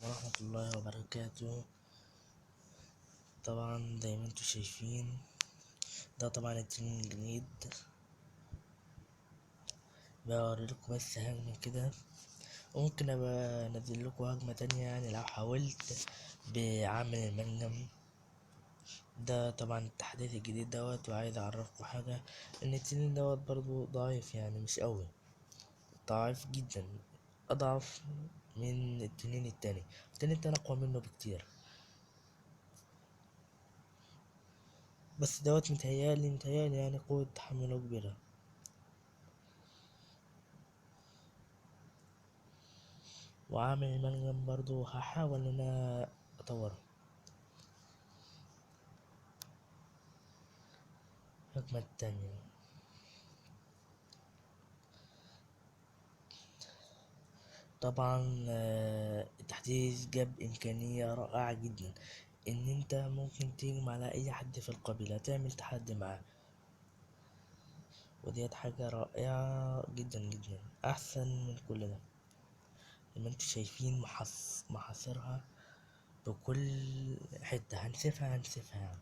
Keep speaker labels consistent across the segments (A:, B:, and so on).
A: ورحمة الله وبركاته. طبعا زي ما انتوا شايفين ده طبعا التنين الجديد. بوريلكوا بس هجمة كده، وممكن ابقى انزل لكم هجمة تانية يعني لو حاولت بعامل المنجم. ده طبعا التحديث الجديد دوت، وعايز اعرفكم حاجة ان التنين دوت برضو ضعيف، يعني مش قوي، ضعيف جدا، اضعف من التنين التاني اقوى منه بكتير. بس دوت متهيألي يعني قوة تحمله كبيرة. وعامل الملجم برضو هحاول ان انا اطوره. الهجمة التانية طبعا التحديث جاب امكانية رائعة جدا، ان انت ممكن تهجم على اي حد في القبيلة، تعمل تحدي معاه، وديت حاجة رائعة جدا جدا، احسن من كل ده. زي ما انتوا شايفين محاصرها بكل حتة، هنسفها يعني.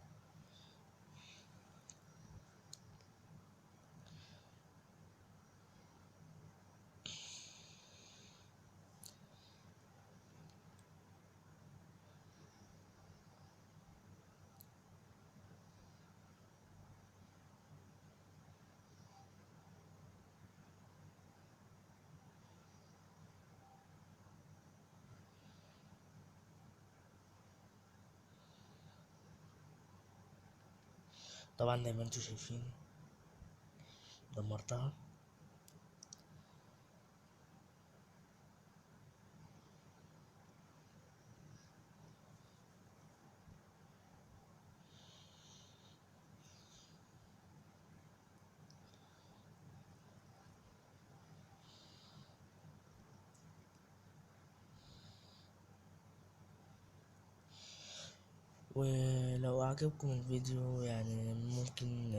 A: طبعا زي ما انتوا شايفين دمرتها. ولو أعجبكم الفيديو يعني ممكن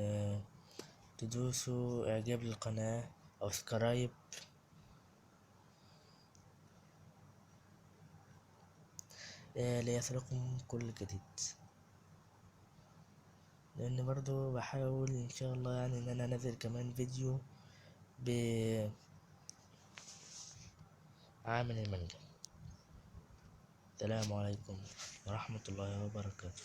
A: تدوسوا إعجاب للقناة أو سبسكرايب ليصلكم كل جديد، لأن برضو بحاول إن شاء الله يعني إن أنا أنزل كمان فيديو بعامل المانجا. السلام عليكم ورحمة الله وبركاته.